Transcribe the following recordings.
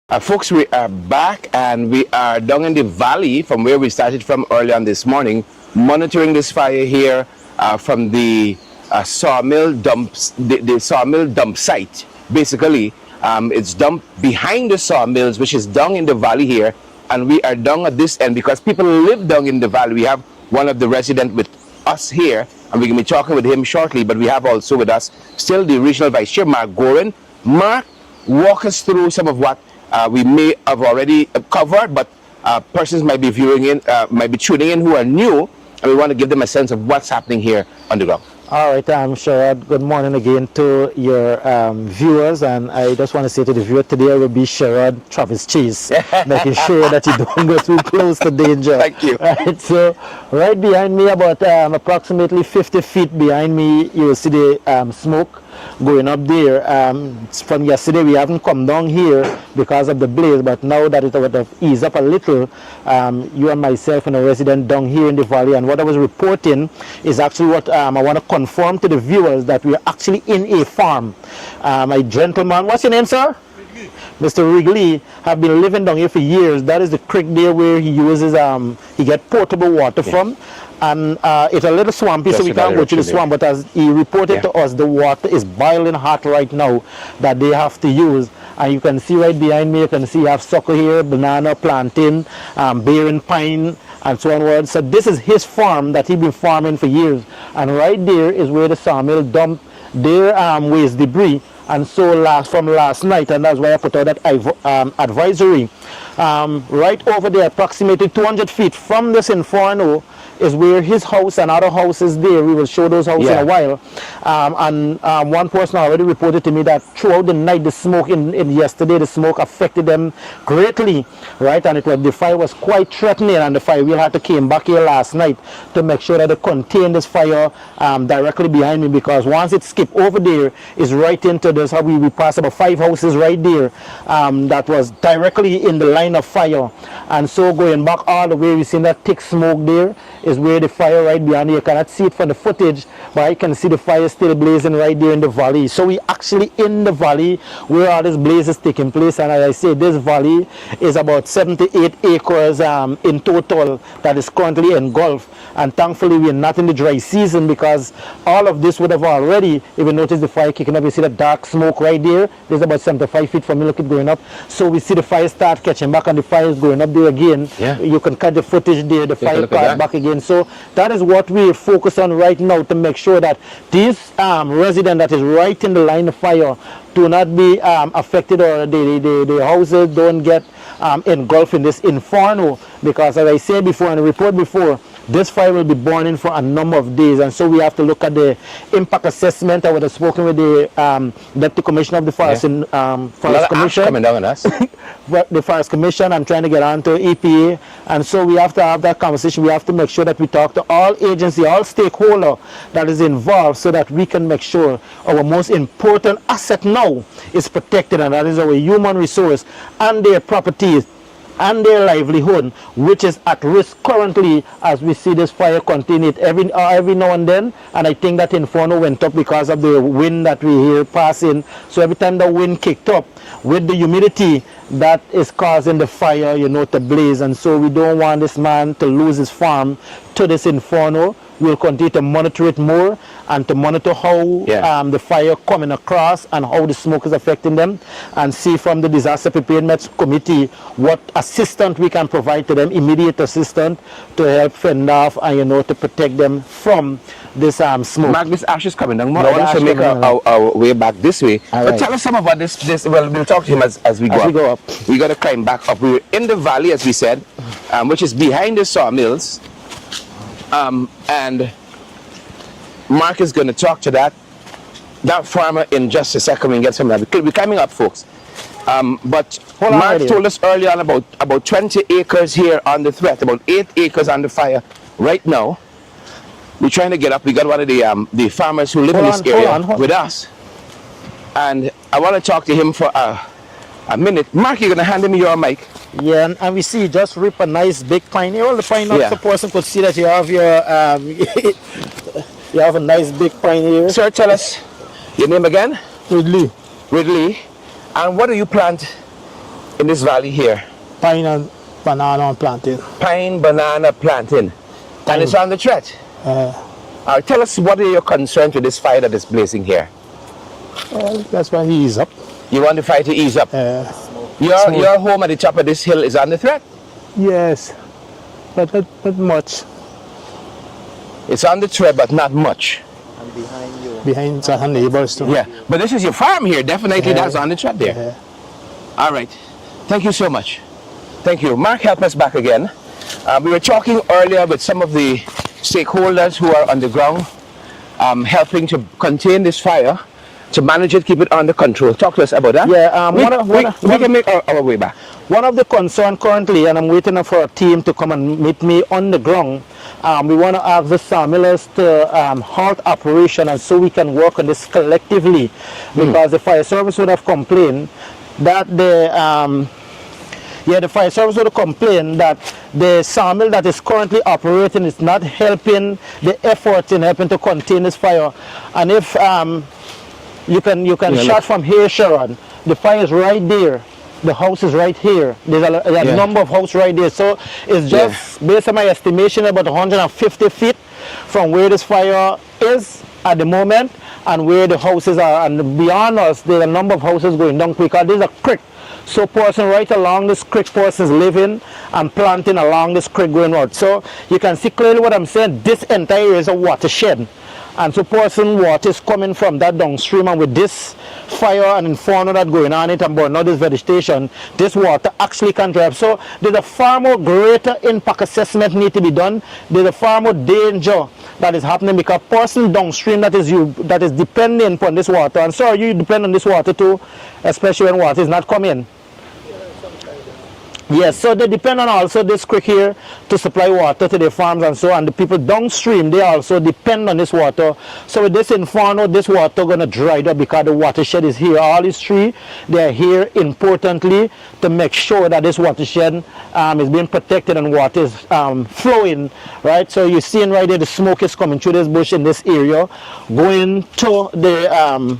Folks, we are back and we are down in the valley from where we started from early on this morning, monitoring this fire here from the sawmill dumps, the sawmill dump site. Basically, it's dumped behind the sawmills, which is down in the valley here, and we are down at this end because people live down in the valley. We have one of the residents with us here, and we're going to be talking with him shortly, but we have also with us still the regional vice chair, Mark Gorin. Mark, walk us through some of what we may have already covered, but persons might be viewing in, might be tuning in who are new, and we want to give them a sense of what's happening here on the ground. All right, I'm Sherrod. Good morning again to your viewers, and I just want to say to the viewer today I will be Sherrod Travis Chase, making sure that you don't go too close to danger. Thank you. Right, so right behind me, about approximately 50 feet behind me, you will see the smoke going up there. From yesterday we haven't come down here because of the blaze, but now that it would have eased up a little, you and myself and a resident down here in the valley, and what I was reporting is actually what I want to confirm to the viewers, that we are actually in a farm. My gentleman, what's your name, sir? Mr. Wrigley have been living down here for years. That is the creek there where he uses he get potable water from, and it's a little swampy, so we can't go to the swamp, but as he reported to us, the water is boiling hot right now that they have to use. And you can see right behind me, you can see you have sucker here, banana, plantain, bearing pine, and so onward. So this is his farm that he's been farming for years, and right there is where the sawmill dump their waste debris. And so from last night, and that's why I put out that advisory. Right over there, approximately 200 feet from this inferno, is where his house and other houses there. We will show those houses in a while. One person already reported to me that throughout the night, the smoke in yesterday, the smoke affected them greatly, right? And the fire was quite threatening, and the fire wheel had to came back here last night to make sure that they contain this fire directly behind me, because once it skipped over there, it's right into this. How we passed about 5 houses right there that was directly in the line of fire. And so going back all the way, we seen that thick smoke there is where the fire right behind you. You cannot see it from the footage, but I can see the fire still blazing right there in the valley. So we actually in the valley where all this blaze is taking place, and as I say, this valley is about 78 acres in total that is currently engulfed. And thankfully we're not in the dry season, because all of this would have already, if you notice the fire kicking up, you see the dark smoke right there. There's about 75 feet from me, look it going up. So we see the fire start catching back, and the fire is going up there again. You can cut the footage there, the fire caught back again. So that is what we focus on right now, to make sure that this resident that is right in the line of fire do not be affected, or the houses don't get engulfed in this inferno, because as I said before and report before, this fire will be burning for a number of days, and so we have to look at the impact assessment. I would have spoken with the Deputy Commissioner of the Forest, Forest Commission. Coming down on us. The Forest Commission. I'm trying to get on to EPA, and so we have to have that conversation. We have to make sure that we talk to all agencies, all stakeholders that is involved, so that we can make sure our most important asset now is protected, and that is our human resource and their properties and their livelihood, which is at risk currently as we see this fire continue every now and then. And I think that inferno went up because of the wind that we hear passing. So every time the wind kicked up with the humidity, that is causing the fire, to blaze. And so we don't want this man to lose his farm to this inferno. We'll continue to monitor it more, and to monitor how the fire coming across and how the smoke is affecting them, and see from the Disaster Preparedness Committee what assistance we can provide to them, immediate assistance to help fend off and to protect them from this smoke. Mark, this ash is coming down. I want to make our way back this way. But tell us some about this. Well, we'll talk to him as we go up. We got to climb back up. We were in the valley, as we said, which is behind the sawmills. And Mark is going to talk to that farmer in just a second. We can get some of that. We're climbing up, folks. But Mark told us earlier on about 20 acres here on the threat, about 8 acres on the fire right now. We're trying to get up. We got one of the farmers who live in this area with us, and I want to talk to him for a minute. Mark, you're going to hand me your mic. Yeah, and we see you just rip a nice big pine here. All the pine nuts, the person could see that you have your you have a nice big pine here. Sir, tell us your name again. Ridley. Ridley. And what do you plant in this valley here? Pine and banana and plantain. Pine, banana, plantain. And it's on the threat. Tell us, what are your concerns with this fire that is blazing here? That's why he ease up. You want the fire to ease up? Your home at the top of this hill is under threat? Yes, but not much. It's under threat, but not much. And behind you. Behind some neighbors too. Yeah, but this is your farm here. Definitely that's on the threat there. All right. Thank you so much. Thank you. Mark, help us back again. We were talking earlier with some of the stakeholders who are on the ground, helping to contain this fire, to manage it, keep it under control. Talk to us about that. Yeah, we can make our way back. One of the concerns currently, and I'm waiting for a team to come and meet me on the ground, we want to ask the sawmillers to halt operation, and so we can work on this collectively, because the fire service would have complained that the fire service would complain that the sawmill that is currently operating is not helping the efforts in helping to contain this fire. And if you can shot from here, Sharon, the fire is right there. The house is right here. There's a number of houses right there. So it's just, based on my estimation, about 150 feet from where this fire is at the moment and where the houses are. And beyond us, there's a number of houses going down quicker. There's a creek. So person right along this creek, person's living and planting along this creek going out. So you can see clearly what I'm saying. This entire area is a watershed. And so person water is coming from that downstream, and with this fire and inferno that going on it and burning out this vegetation, this water actually can dry up. So there's a far more greater impact assessment need to be done. There's a far more danger that is happening because person downstream that is depending upon this water, and so you depend on this water too, especially when water is not coming. Yes, so they depend on also this creek here to supply water to their farms and so on. The people downstream, they also depend on this water. So with this inferno, this water going to dry up because the watershed is here. All these three, they are here importantly to make sure that this watershed is being protected and water is flowing, right? So you're seeing right there the smoke is coming through this bush in this area, going to the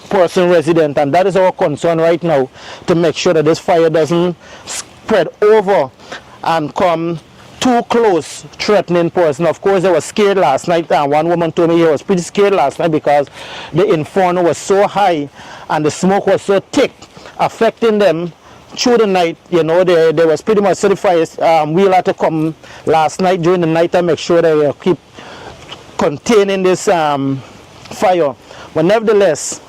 person resident, and that is our concern right now, to make sure that this fire doesn't spread over and come too close, threatening person. Of course, they were scared last night. One woman told me he was pretty scared last night because the inferno was so high and the smoke was so thick, affecting them through the night. You know, they was pretty much certified. We'll have to come last night during the night and make sure that we keep containing this fire. But nevertheless,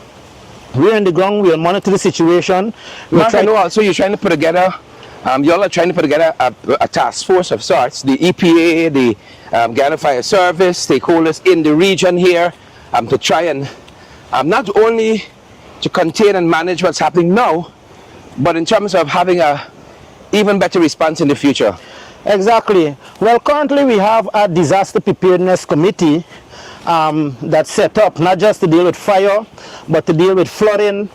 we're in the ground. We'll monitor the situation. Mark, I know also you're trying to put together. Y'all are trying to put together a task force of sorts. The EPA, the Ghana Fire Service, stakeholders in the region here, to try and not only to contain and manage what's happening now, but in terms of having a even better response in the future. Exactly. Well, currently we have a disaster preparedness committee that's set up not just to deal with fire, but to deal with flooding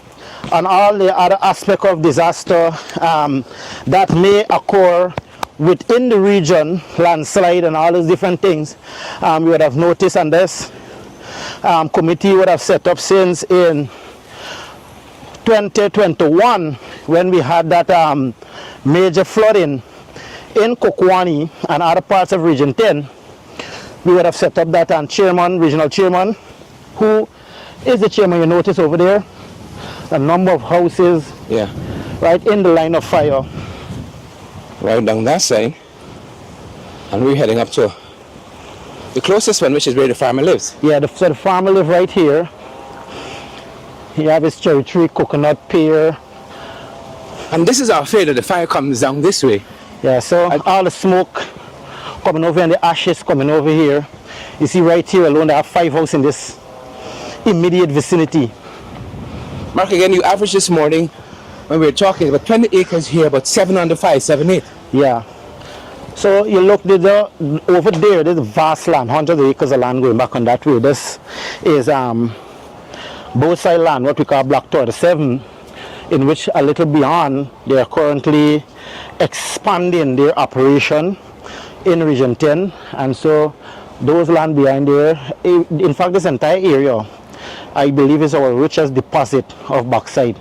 and all the other aspects of disaster that may occur within the region, landslide and all those different things. You would have noticed, and this committee would have set up since in 2021 when we had that major flooding in Kokwani and other parts of Region 10. We would have set up that regional chairman, who is the chairman you notice over there. A number of houses, right in the line of fire. Right down that side, and we're heading up to the closest one, which is where the farmer lives. Yeah, so the farmer lives right here. He has his cherry tree, coconut, pear. And this is our fear that the fire comes down this way. Yeah, so all the smoke coming over and the ashes coming over here. You see right here alone, there are 5 houses in this immediate vicinity. Mark, again, you averaged this morning when we were talking about 20 acres here, about 7 under 5, 7, 8. Yeah. So you look over there, there's a vast land, hundreds of acres of land going back on that way. This is both side land, what we call Block 37, in which a little beyond, they are currently expanding their operation in Region 10. And so those land behind there, in fact, this entire area, I believe, is our richest deposit of bauxite.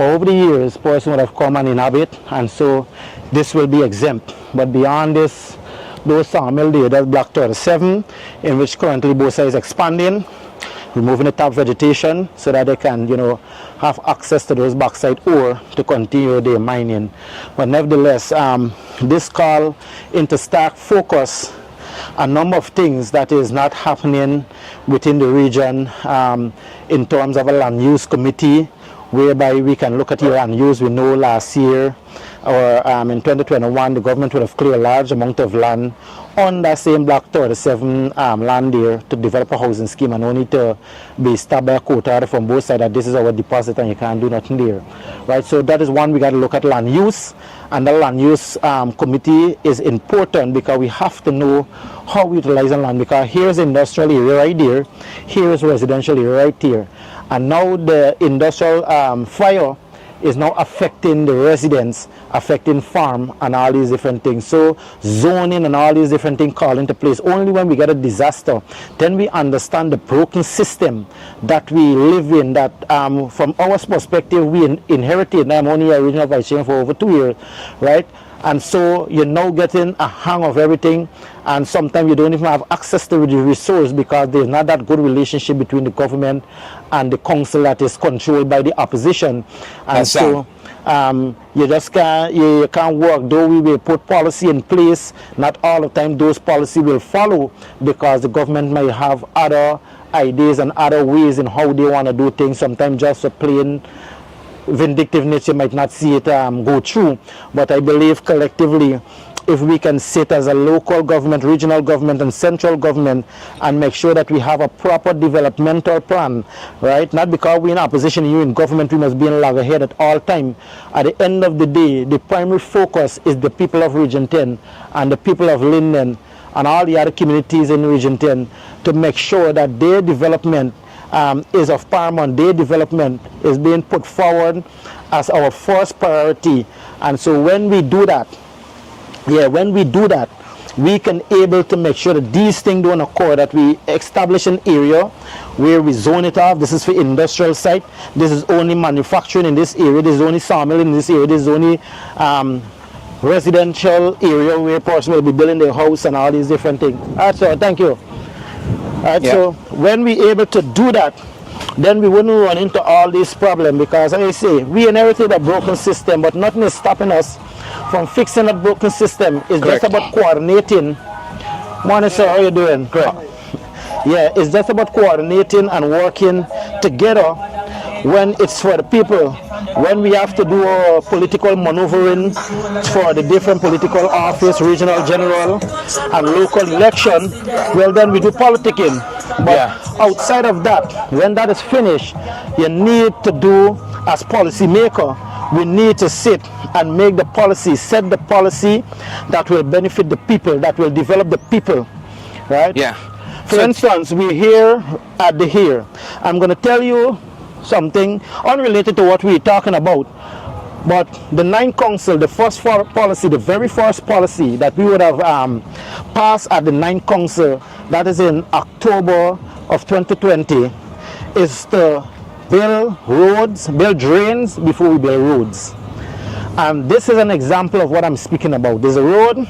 But over the years, person would have come and inhabit, and so this will be exempt. But beyond this, those sawmill there, that's Block 37, in which currently Bosa is expanding, removing the top vegetation so that they can, have access to those backside ore to continue their mining. But nevertheless, this call into stark focus a number of things that is not happening within the region in terms of a land use committee, whereby we can look at your land use. We know last year or in 2021 the government would have cleared a large amount of land on that same Block 37 land there to develop a housing scheme, and only to be stopped by a court order from both sides that this is our deposit and you can't do nothing there, right? So that is one, we got to look at land use, and the land use committee is important because we have to know how we utilize the land, because here's industrial area right there, here is residential area right here, and now the industrial fire is now affecting the residents, affecting farm and all these different things. So zoning and all these different things call into place. Only when we get a disaster, then we understand the broken system that we live in, that from our perspective we inherited. I'm only a regional vice chairman for over 2 years, right? And so you're now getting a hang of everything, and sometimes you don't even have access to the resource because there's not that good relationship between the government and the council that is controlled by the opposition. And so you just can't work. Though we will put policy in place, not all the time those policies will follow, because the government may have other ideas and other ways in how they want to do things. Sometimes just a plain vindictive nature might not see it go through. But I believe collectively, if we can sit as a local government, regional government and central government and make sure that we have a proper developmental plan, right? Not because we're in opposition, you in government, we must be in loggerhead at all time. At the end of the day, the primary focus is the people of Region 10 and the people of Linden and all the other communities in Region 10, to make sure that their development is of paramount. Their development is being put forward as our first priority. And so when we do that, we can able to make sure that these things don't occur, that we establish an area where we zone it off. This is for industrial site. This is only manufacturing in this area. This is only sawmill in this area. This is only residential area where a person will be building their house and all these different things. All right, so thank you. Right, yeah. So when we able to do that, then we wouldn't run into all these problems, because as I say, we inherited a broken system, but nothing is stopping us from fixing that broken system. It's Correct. just about coordinating. Morning, sir, how you doing? Correct. Yeah, it's just about coordinating and working together when it's for the people. When we have to do a political maneuvering for the different political office, regional, general, and local election, well, then we do politicking. But outside of that, when that is finished, you need to do, as policymaker, we need to sit and make the policy, set the policy that will benefit the people, that will develop the people, right? Yeah. For instance, we're here at the here. I'm going to tell you something unrelated to what we're talking about, but the 9th Council, the first policy, the very first policy that we would have passed at the 9th Council, that is in October of 2020, is to build roads, build drains before we build roads. And this is an example of what I'm speaking about. There's a road,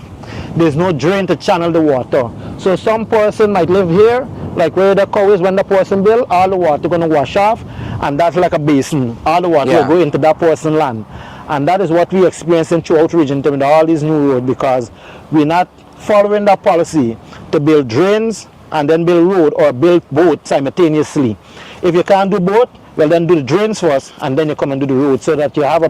there's no drain to channel the water. So some person might live here, like where the cow is. When the person build, all the water going to wash off, and that's like a basin. All the water will go into that person's land. And that is what we're experiencing throughout Region 10 with all these new roads, because we're not following that policy to build drains and then build road, or build both simultaneously. If you can't do both, well, then do the drains first and then you come and do the road, so that you have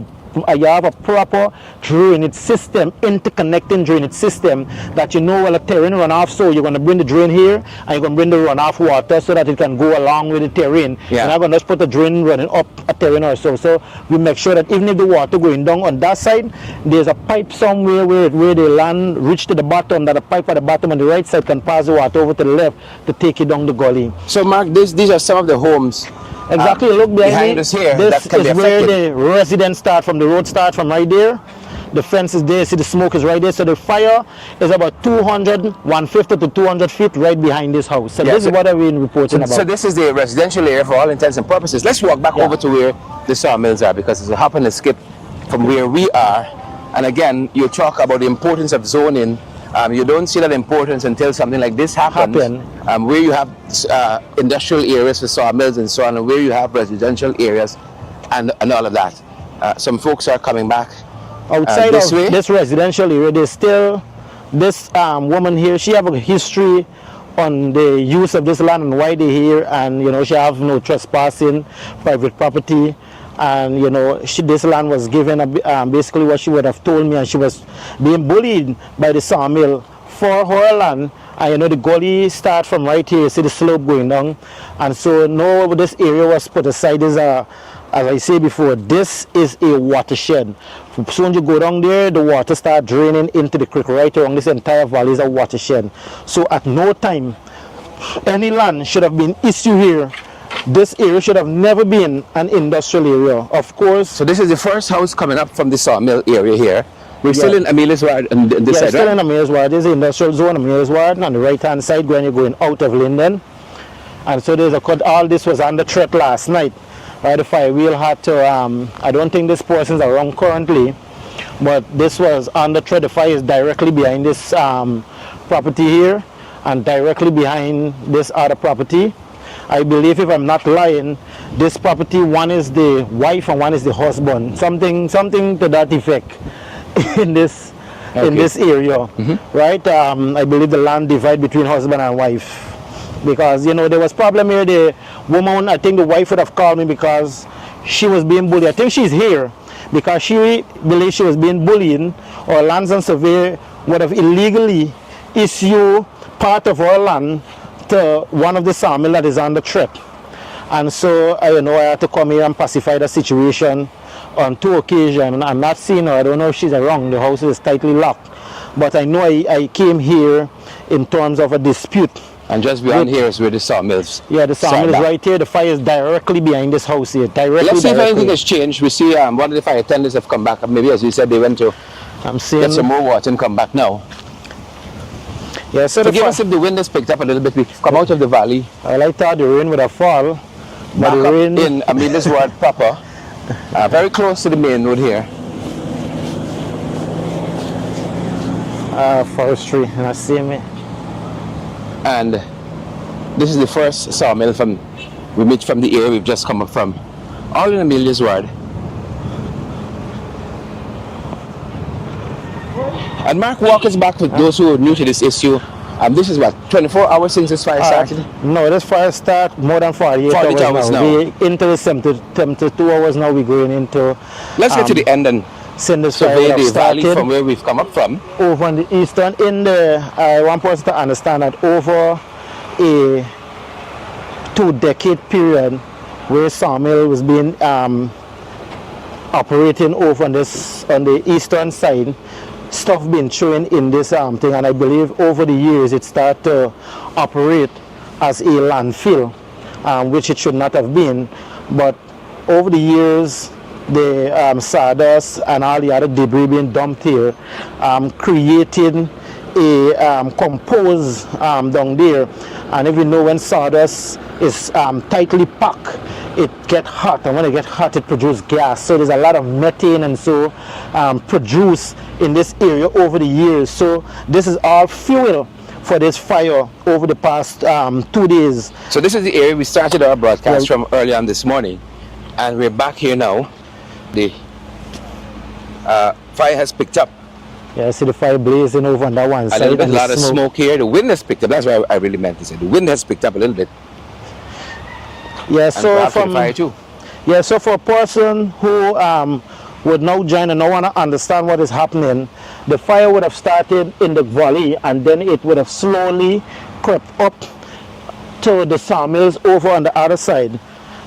a proper drainage system, interconnecting drainage system, that you know, well, a terrain runoff, so you're going to bring the drain here and you're going to bring the runoff water so that it can go along with the terrain. You're not going to just put the drain running up a terrain or so. So we make sure that even if the water going down on that side, there's a pipe somewhere where the land reach to the bottom, that a pipe at the bottom on the right side can pass the water over to the left to take it down the gully. So Mark, these are some of the homes exactly. Look behind me. us here. This is where the residents start from. The road starts from right there. The fence is there. See, the smoke is right there. So the fire is about 150 to 200 feet right behind this house. So Yeah, this is what I've been reporting about. So this is the residential area for all intents and purposes. Let's walk back over to where the sawmills are, because it's a hop and a skip from where we are. And again, you talk about the importance of zoning. You don't see that importance until something like this happens, where you have industrial areas for sawmills and so on, and where you have residential areas and all of that. Some folks are coming back outside this of way. this residential area. There's still this woman here. She have a history on the use of this land and why they're here, and you know, she have no trespassing, private property. And you know, this land was given basically what she would have told me, and she was being bullied by the sawmill for her land. And you know, the gully start from right here. You see the slope going down, and so no, this area was put aside as a, as I say before, this is a watershed. As soon as you go down there, the water start draining into the creek. Right along this entire valley is a watershed. So at no time any land should have been issued here. This area should have never been an industrial area, of course. So this is the first house coming up from the sawmill area here. We're still in Amelia's ward on this side, still right? in Amelia's ward. There's the industrial zone, Amelia's ward, and on the right-hand side when you're going out of Linden. And so there's a cut. All this was under threat last night. Right, the fire wheel had to, I don't think this person's around currently, but this was under threat. The fire is directly behind this property here, and directly behind this other property. I believe, if I'm not lying, this property, one is the wife and one is the husband. Something to that effect in this area, right? I believe the land divide between husband and wife, because you know there was problem here. The woman, I think the wife would have called me because she was being bullied. I think she's here because she believes she was being bullied, or lands and survey would have illegally issued part of her land to one of the sawmill that is under threat. And so you know, I had to come here and pacify the situation on 2 occasions. I'm not seeing her. I don't know if she's around. The house is tightly locked, but I know I came here in terms of a dispute. And just beyond here is where the sawmills. Yeah, the sawmill is right here. The fire is directly behind this house here. Let's see if anything has changed. We see one of the fire attendants have come back. Maybe, as you said, they went to get some more water and come back now. Yeah, so forgive us if the wind has picked up a little bit. We've come out of the valley. Well, I thought the rain would have fallen, but the rain in Amelia's ward proper, very close to the main road here. Forestry, and I see me. And this is the first sawmill we meet from the area we've just come up from, all in Amelia's ward. And Mark, walk us back to those who are new to this issue. This is what, 24 hours since this fire started? No, this fire started more than 48 hours now. We're into the 72 hours now. We're going into. Let's get to the end and survey the valley from where we've come up from. Over on the eastern, I want person to understand that over a 2-decade period where sawmill was being operating over on the eastern side, stuff been thrown in this thing, and I believe over the years it started to operate as a landfill, which it should not have been. But over the years, the sawdust and all the other debris being dumped here created a compose down there. And if you know, when sawdust is tightly packed, it gets hot, and when it gets hot it produces gas. So there's a lot of methane and so produced in this area over the years. So this is all fuel for this fire over the past 2 days. So this is the area we started our broadcast from early on this morning, and we're back here now. The fire has picked up. Yeah, I see the fire blazing over on that one side. A lot of smoke here. The wind has picked up. That's what I really meant to say. The wind has picked up a little bit. Yeah, so from fire too. Yeah, so for a person who would now join and not want to understand what is happening, the fire would have started in the valley, and then it would have slowly crept up to the sawmills over on the other side,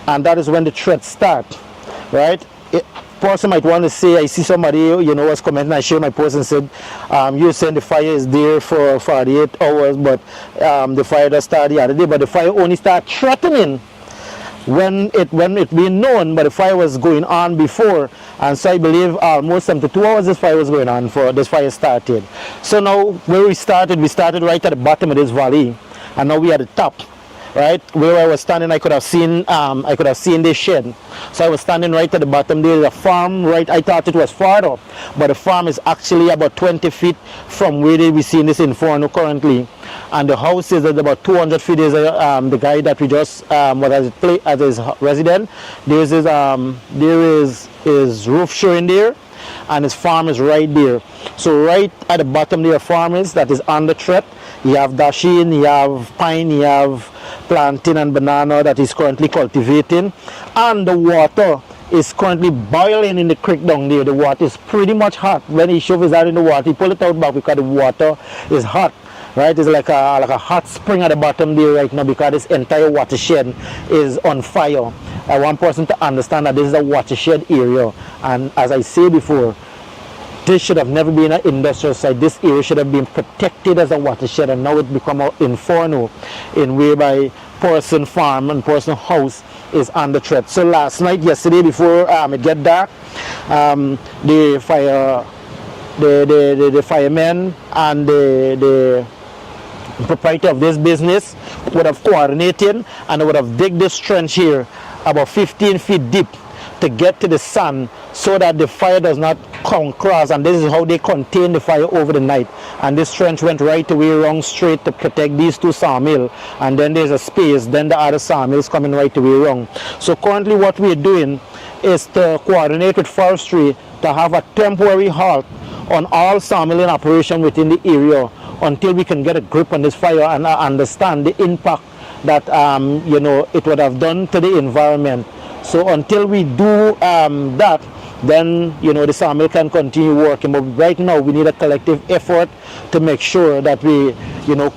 and that is when the threat starts, right? Person might want to say, I see somebody, you know, was commenting, I shared my post and said, you're saying the fire is there for 48 hours, but the fire does start the other day, but the fire only started threatening when it being known, but the fire was going on before, and so I believe almost 72 hours this fire was going on for this fire started. So now where we started right at the bottom of this valley, and now we are at the top. Right where I was standing, I could have seen this shed. So I was standing right at the bottom. There is a farm, right? I thought it was far up, but the farm is actually about 20 feet from where we see this inferno currently, and the house is at about 200 feet. Is the guy that we just was as his resident. There is his roof showing there, and his farm is right there. So right at the bottom there, farm is that is under threat. You have dasheen, you have pine, you have plantain and banana that is currently cultivating, and the water is currently boiling in the creek down there. The water is pretty much hot. When he shoves his hand in the water, he pull it out back because the water is hot. Right, it's like a hot spring at the bottom there right now because this entire watershed is on fire. I want person to understand that this is a watershed area, and as I say before, this should have never been an industrial site. This area should have been protected as a watershed, and now it become an inferno in whereby person farm and person house is under threat. So yesterday before it get dark, the firemen and the proprietor of this business would have coordinated and would have dig this trench here about 15 feet deep to get to the sun so that the fire does not come cross, and this is how they contain the fire over the night. And this trench went right away wrong straight to protect these two sawmill, and then there's a space, then the other sawmill is coming right away wrong. So currently what we're doing is to coordinate with forestry to have a temporary halt on all sawmill in operation within the area until we can get a grip on this fire and understand the impact that it would have done to the environment. So until we do that, then the sawmill can continue working. But right now we need a collective effort to make sure that we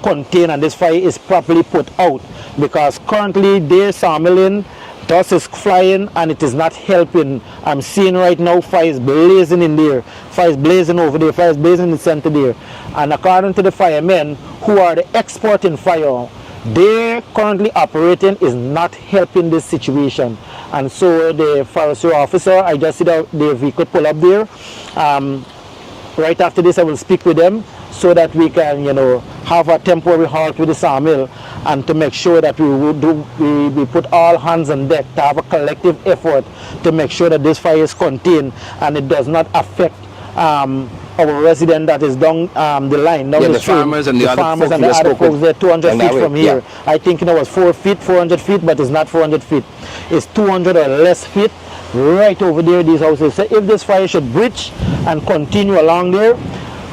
contain and this fire is properly put out, because currently their sawmilling, dust is flying and it is not helping. I'm seeing right now fire is blazing in there, fire is blazing over there, fire is blazing in the center there. And according to the firemen who are the expert in fire, they currently operating is not helping this situation. And so the forestry officer, I just see the vehicle pull up there. Right after this I will speak with them so that we can have a temporary halt with the sawmill, and to make sure that we put all hands on deck to have a collective effort to make sure that this fire is contained and it does not affect our resident that is down the line, down the street. Farmers and the farmers and the other folks, they're 200 feet from here. Yeah. I think it was 400 feet, but it's not 400 feet. It's 200 or less feet right over there, these houses. So if this fire should breach and continue along there,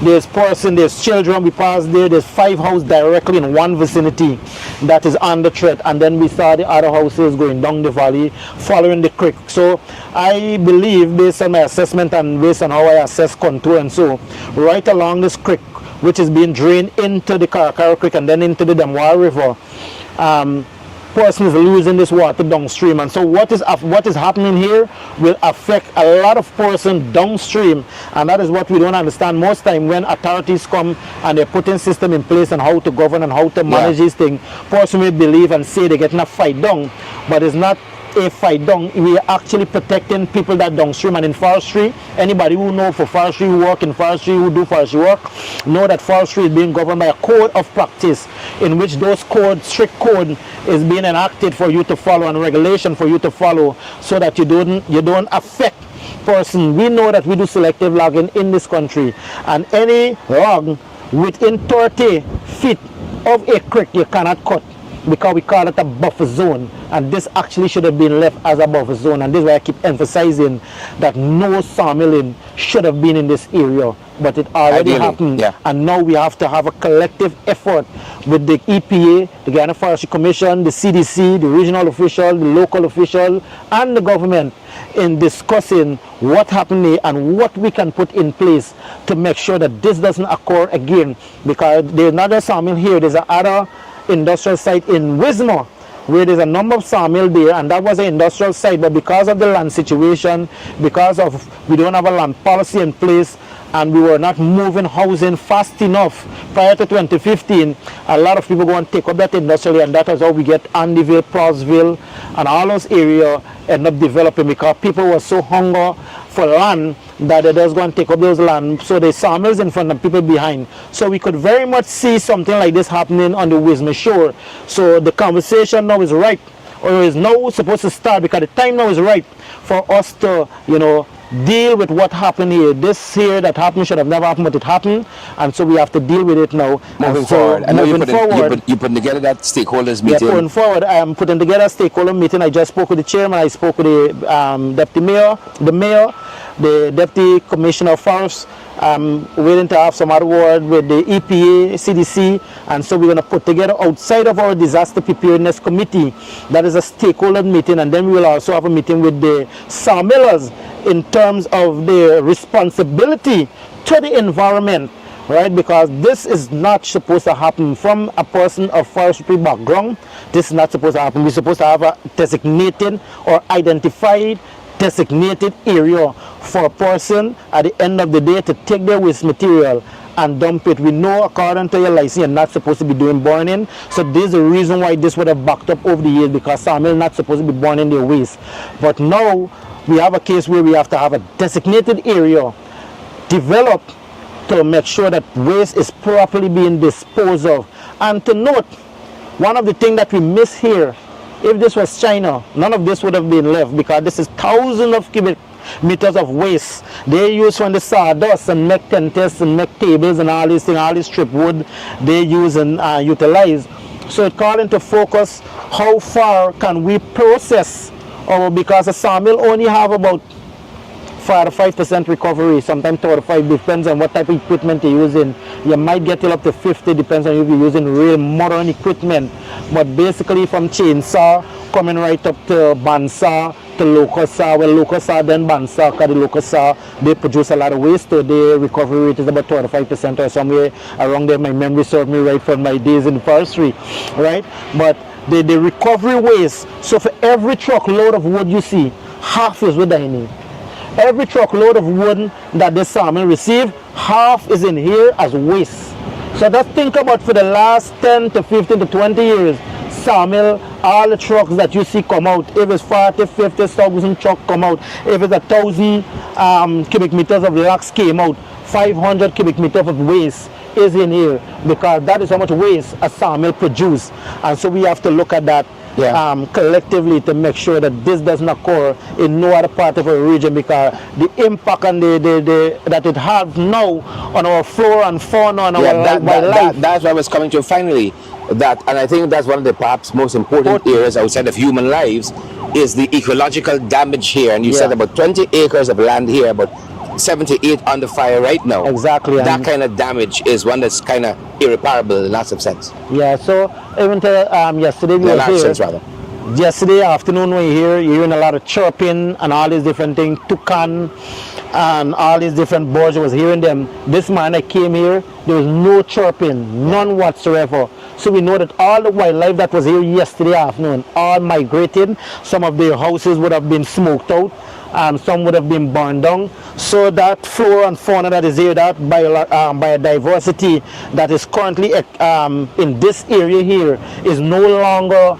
there's person, there's children, we pass there, there's 5 houses directly in one vicinity that is under threat, and then we saw the other houses going down the valley following the creek. So I believe, based on my assessment and based on how I assess contour and so, right along this creek, which is being drained into the Karakara Creek and then into the Damwar River, person is losing this water downstream, and so what is happening here will affect a lot of person downstream, and that is what we don't understand most time when authorities come and they're putting system in place and how to govern and how to manage these things. Person may believe and say they're getting a fight down, but it's not a fight down. We are actually protecting people that downstream. And in forestry, anybody who know for forestry, who work in forestry, who do forestry work, know that forestry is being governed by a code of practice in which those strict code is being enacted for you to follow and regulation for you to follow, so that you don't affect person. We know that we do selective logging in this country, and any log within 30 feet of a creek you cannot cut, because we call it a buffer zone, and this actually should have been left as a buffer zone. And this is why I keep emphasizing that no sawmilling should have been in this area, but it already happened. And now we have to have a collective effort with the EPA, the Guyana Forestry Commission, the CDC, the regional official, the local official, and the government in discussing what happened here and what we can put in place to make sure that this doesn't occur again. Because there's not a sawmill here, there's another industrial site in Wismar where there's a number of sawmill there, and that was an industrial site, but because of the land situation, because of we don't have a land policy in place, and we were not moving housing fast enough prior to 2015, a lot of people go and take up that industrially, and that is how we get Andyville, Proudsville, and all those areas end up developing, because people were so hungry for land that they just go and take up those land. So the sawmills in front and people behind. So we could very much see something like this happening on the Wisma shore. So the conversation now is right, or is now supposed to start, because the time now is right for us to, deal with what happened here. This here that happened should have never happened, but it happened, and so we have to deal with it now. Moving forward. I know you're putting together that stakeholders meeting. Yeah, going forward, I am putting together a stakeholder meeting. I just spoke with the chairman, I spoke with the deputy mayor, the deputy commissioner of forests. Waiting to have some other word with the EPA, CDC, and so we're going to put together outside of our disaster preparedness committee. That is a stakeholder meeting, and then we will also have a meeting with the sawmillers in terms of their responsibility to the environment, right? Because this is not supposed to happen from a person of forestry background. This is not supposed to happen. We're supposed to have a designated or identified designated area for a person at the end of the day to take their waste material and dump it. We know according to your license you're not supposed to be doing burning, so this is the reason why this would have backed up over the years, because sawmill not supposed to be burning their waste. But now we have a case where we have to have a designated area developed to make sure that waste is properly being disposed of. And to note, one of the things that we miss here, if this was China, none of this would have been left, because this is thousands of cubic meters of waste they use from the sawdust and make tents and make tables and all these things, all this strip wood they use and utilize. So it called into focus how far can we process, or because a sawmill only have about 4 to 5% recovery, sometimes 35, depends on what type of equipment you're using. You might get till up to 50, depends on if you're using real modern equipment. But basically from chainsaw, coming right up to bandsaw, to local saw, well local saw then bandsaw, because the local saw, they produce a lot of waste, so the recovery rate is about 25% or somewhere around there. My memory served me right from my days in forestry, right? But the recovery waste, so for every truckload of wood you see, half is with dining. Every truckload of wood that the sawmill receive, half is in here as waste. So just think about for the last 10 to 15 to 20 years, sawmill, all the trucks that you see come out, if it's 40, 50,000 trucks come out, if it's 1,000 cubic meters of logs came out, 500 cubic meters of waste is in here, because that is how much waste a sawmill produce. And so we have to look at that collectively to make sure that this does not occur in no other part of our region, because the impact and that it has now on our flora and fauna and our wildlife. That's what I was coming to finally. And I think that's one of the perhaps most important areas outside of human lives is the ecological damage here. And you said about 20 acres of land here, about 78 under fire right now. Exactly. That kind of damage is one that's kind of irreparable in lots of sense. Yeah, so even to yesterday we were here. Yesterday afternoon we were here, you're hearing a lot of chirping and all these different things, toucan and all these different birds. I was hearing them. This morning I came here, there was no chirping, none whatsoever. So we know that all the wildlife that was here yesterday afternoon all migrated. Some of their houses would have been smoked out, and some would have been burned down. So that flora and fauna that is here, that biodiversity that is currently in this area here is no longer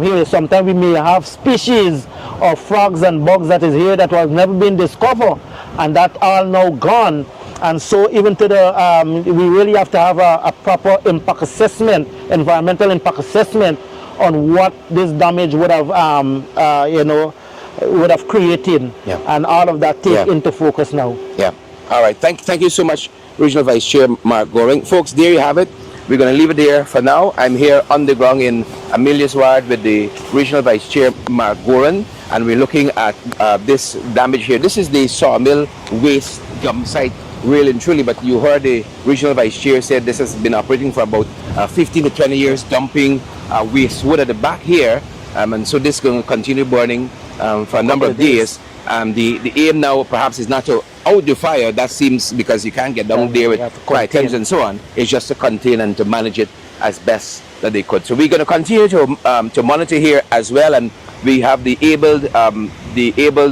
here. Sometimes we may have species of frogs and bugs that is here that was never been discovered, and that all now gone. And so even to the, we really have to have a proper impact assessment, environmental impact assessment on what this damage would have, would have created, and all of that take into focus now. Yeah. All right. Thank you so much, Regional Vice Chair Mark Goring. Folks, there you have it. We're going to leave it there for now. I'm here on the ground in Amelia's ward with the Regional Vice Chair Mark Goring, and we're looking at this damage here. This is the sawmill waste dump site, really and truly, but you heard the Regional Vice Chair said this has been operating for about 15 to 20 years, dumping waste wood at the back here, and so this is going to continue burning for a number of days. The aim now perhaps is not to out the fire, that seems, because you can't get down there with quiet temps and so on. It's just to contain and to manage it as best that they could. So we're going to continue to monitor here as well, and we have the able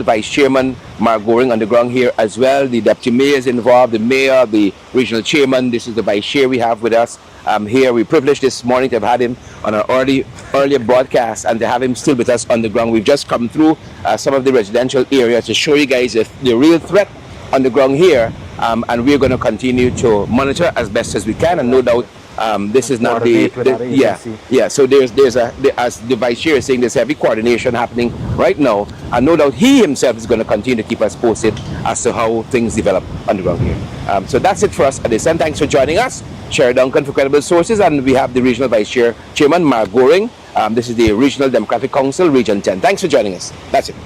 Vice Chairman Mark Goring on the ground here as well. The Deputy Mayor is involved, the Mayor, the Regional Chairman. This is the Vice Chair we have with us here. We're privileged this morning to have had him on our earlier broadcast and to have him still with us on the ground. We've just come through some of the residential areas to show you guys the real threat on the ground here, and we're going to continue to monitor as best as we can, and no doubt this is not so as the Vice Chair is saying, there's heavy coordination happening right now, and no doubt he himself is going to continue to keep us posted as to how things develop on the ground here. So that's it for us at this time. Thanks for joining us. Sherry Duncan for Credible Sources, and we have the Regional Vice Chairman Mark Goring. This is the Regional Democratic Council, Region 10. Thanks for joining us. That's it.